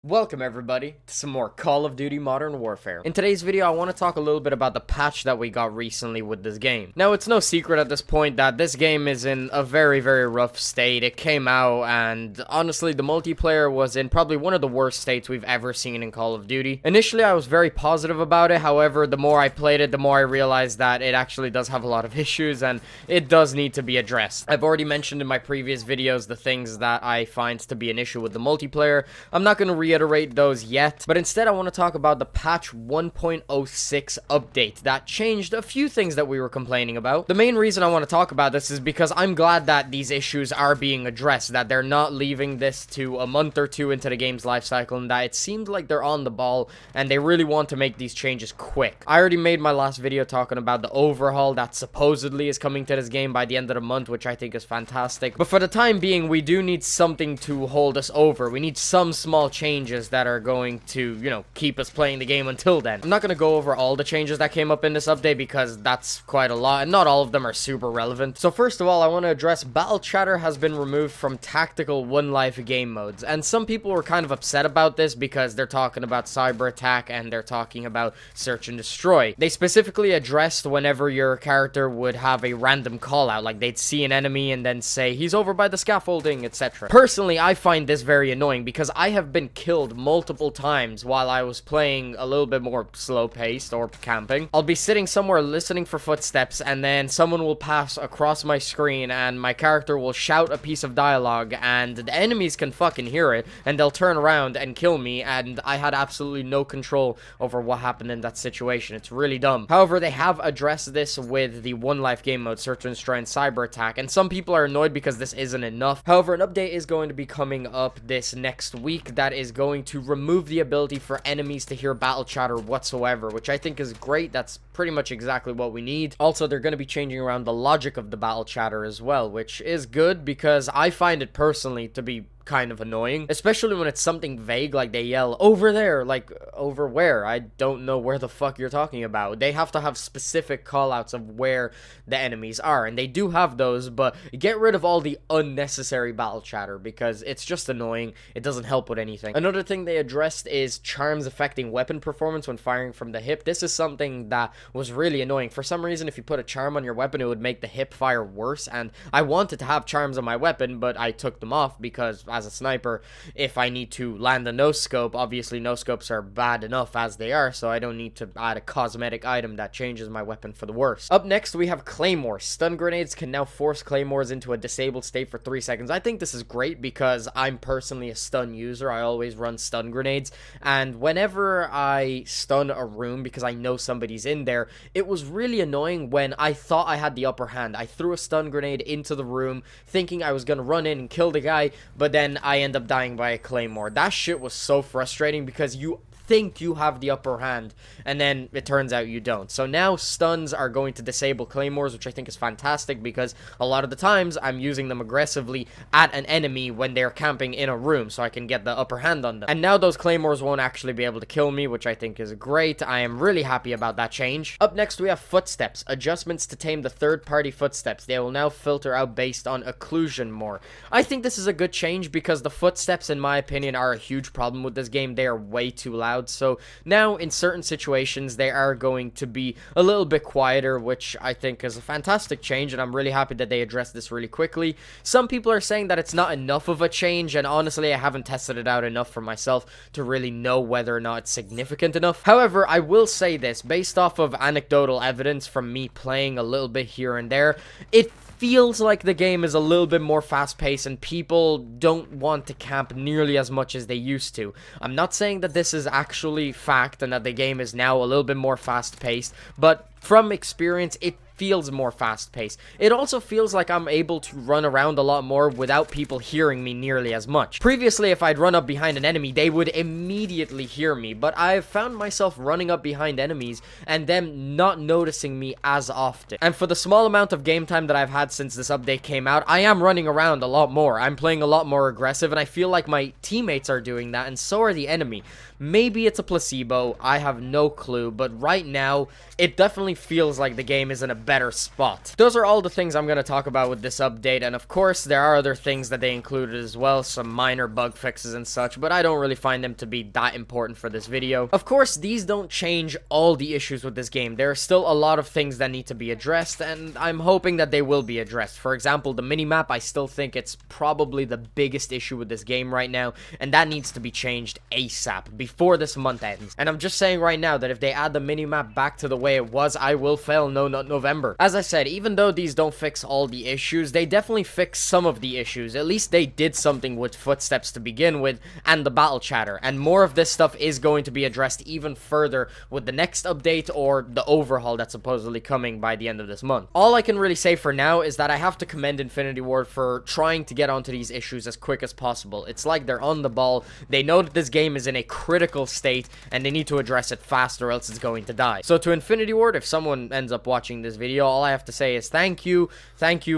Welcome everybody to some more Call of Duty Modern Warfare. In today's video, I want to talk a little bit about the patch that we got recently with this game. Now, it's no secret at this point that this game is in a very rough state. It came out and honestly, the multiplayer was in probably one of the worst states we've ever seen in Call of Duty. Initially, I was very positive about it. However, the more I played it, the more I realized that it actually does have a lot of issues and it does need to be addressed. I've already mentioned in my previous videos the things that I find to be an issue with the multiplayer. I'm not going to reiterate those yet, but instead I want to talk about the patch 1.06 update that changed a few things that we were complaining about. The main reason I want to talk about this is because I'm glad that these issues are being addressed, that they're not leaving this to a month or two into the game's life cycle, and that it seems like they're on the ball and they really want to make these changes quick. I already made my last video talking about the overhaul that supposedly is coming to this game by the end of the month, which I think is fantastic, but for the time being we do need something to hold us over. We need some small changes that are going to, keep us playing the game until then. I'm not going to go over all the changes that came up in this update because that's quite a lot, and not all of them are super relevant. So first of all, I want to address battle chatter has been removed from tactical one life game modes, and some people were kind of upset about this because they're talking about cyber attack and they're talking about search and destroy. They specifically addressed whenever your character would have a random call out, like they'd see an enemy and then say, he's over by the scaffolding, etc. Personally, I find this very annoying because I have been killed multiple times while I was playing a little bit more slow-paced or camping. I'll be sitting somewhere listening for footsteps and then someone will pass across my screen and my character will shout a piece of dialogue and the enemies can fucking hear it and they'll turn around and kill me, and I had absolutely no control over what happened in that situation. It's really dumb. However, they have addressed this with the one life game mode, search and destroy and cyber attack, and some people are annoyed because this isn't enough. However, an update is going to be coming up this next week that is going to remove the ability for enemies to hear battle chatter whatsoever, which I think is great. That's pretty much exactly what we need. Also, they're going to be changing around the logic of the battle chatter as well, which is good because I find it personally to be kind of annoying, especially when it's something vague, like they yell over there, like over where? I don't know where the fuck you're talking about. They have to have specific callouts of where the enemies are, and they do have those, but get rid of all the unnecessary battle chatter because it's just annoying. It doesn't help with anything. Another thing they addressed is charms affecting weapon performance when firing from the hip. This is something that was really annoying. For some reason, if you put a charm on your weapon, it would make the hip fire worse, and I wanted to have charms on my weapon, but I took them off because as a sniper, if I need to land a no scope, obviously no scopes are bad enough as they are, so I don't need to add a cosmetic item that changes my weapon for the worse. Up next, we have claymores. Stun grenades can now force claymores into a disabled state for 3 seconds. I think this is great because I'm personally a stun user. I always run stun grenades, and whenever I stun a room because I know somebody's in there, it was really annoying when I thought I had the upper hand. I threw a stun grenade into the room thinking I was gonna run in and kill the guy, but then I end up dying by a claymore. That shit was so frustrating because you think you have the upper hand and then it turns out you don't. So now stuns are going to disable claymores, which I think is fantastic because a lot of the times I'm using them aggressively at an enemy when they're camping in a room so I can get the upper hand on them. And now those claymores won't actually be able to kill me, which I think is great. I am really happy about that change. Up next, we have footsteps. Adjustments to tame the third-party footsteps. They will now filter out based on occlusion more. I think this is a good change because the footsteps, in my opinion, are a huge problem with this game. They are way too loud. So now in certain situations they are going to be a little bit quieter, which I think is a fantastic change, and I'm really happy that they addressed this really quickly. Some people are saying that it's not enough of a change, and honestly I haven't tested it out enough for myself to really know whether or not it's significant enough. However, I will say this, based off of anecdotal evidence from me playing a little bit here and there, it feels like the game is a little bit more fast-paced and people don't want to camp nearly as much as they used to. I'm not saying that this is actually fact and that the game is now a little bit more fast-paced, but from experience, it feels more fast-paced. It also feels like I'm able to run around a lot more without people hearing me nearly as much. Previously, if I'd run up behind an enemy, they would immediately hear me, but I've found myself running up behind enemies and them not noticing me as often. And for the small amount of game time that I've had since this update came out, I am running around a lot more. I'm playing a lot more aggressive, and I feel like my teammates are doing that, and so are the enemy. Maybe it's a placebo, I have no clue, but right now, it definitely feels like the game is in a better spot. Those are all the things I'm going to talk about with this update, and of course there are other things that they included as well, some minor bug fixes and such, but I don't really find them to be that important for this video. Of course, these don't change all the issues with this game. There are still a lot of things that need to be addressed, and I'm hoping that they will be addressed. For example, the minimap, I still think it's probably the biggest issue with this game right now, and that needs to be changed ASAP, before this month ends. And I'm just saying right now that if they add the minimap back to the way it was, I will fail No Nut November. As I said, even though these don't fix all the issues, they definitely fix some of the issues. At least they did something with footsteps to begin with, and the battle chatter, and more of this stuff is going to be addressed even further with the next update or the overhaul that's supposedly coming by the end of this month. All I can really say for now is that I have to commend Infinity Ward for trying to get onto these issues as quick as possible. It's like they're on the ball, they know that this game is in a critical state, and they need to address it fast or else it's going to die. So to Infinity Ward, if someone ends up watching this video, all I have to say is thank you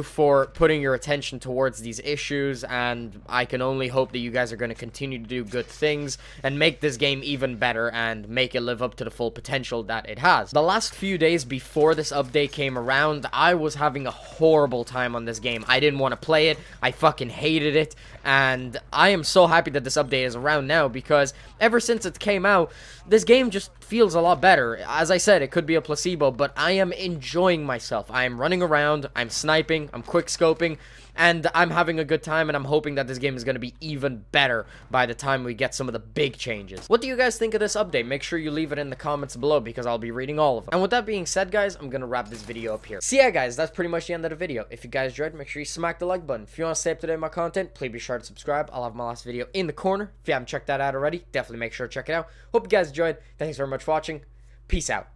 for putting your attention towards these issues, and I can only hope that you guys are going to continue to do good things and make this game even better and make it live up to the full potential that it has. The last few days before this update came around, I was having a horrible time on this game. I didn't want to play it, I fucking hated it, and I am so happy that this update is around now, because ever since it came out, this game just feels a lot better. As I said, it could be a placebo, but I am enjoying myself. I am running around, I'm sniping, I'm quick scoping, and I'm having a good time, and I'm hoping that this game is going to be even better by the time we get some of the big changes. What do you guys think of this update? Make sure you leave it in the comments below, because I'll be reading all of them. And with that being said, guys, I'm going to wrap this video up here. So yeah, guys, that's pretty much the end of the video. If you guys enjoyed, make sure you smack the like button. If you want to stay up to date with my content, please be sure to subscribe. I'll have my last video in the corner. If you haven't checked that out already, definitely make sure to check it out. Hope you guys enjoyed. Thanks very much for watching. Peace out.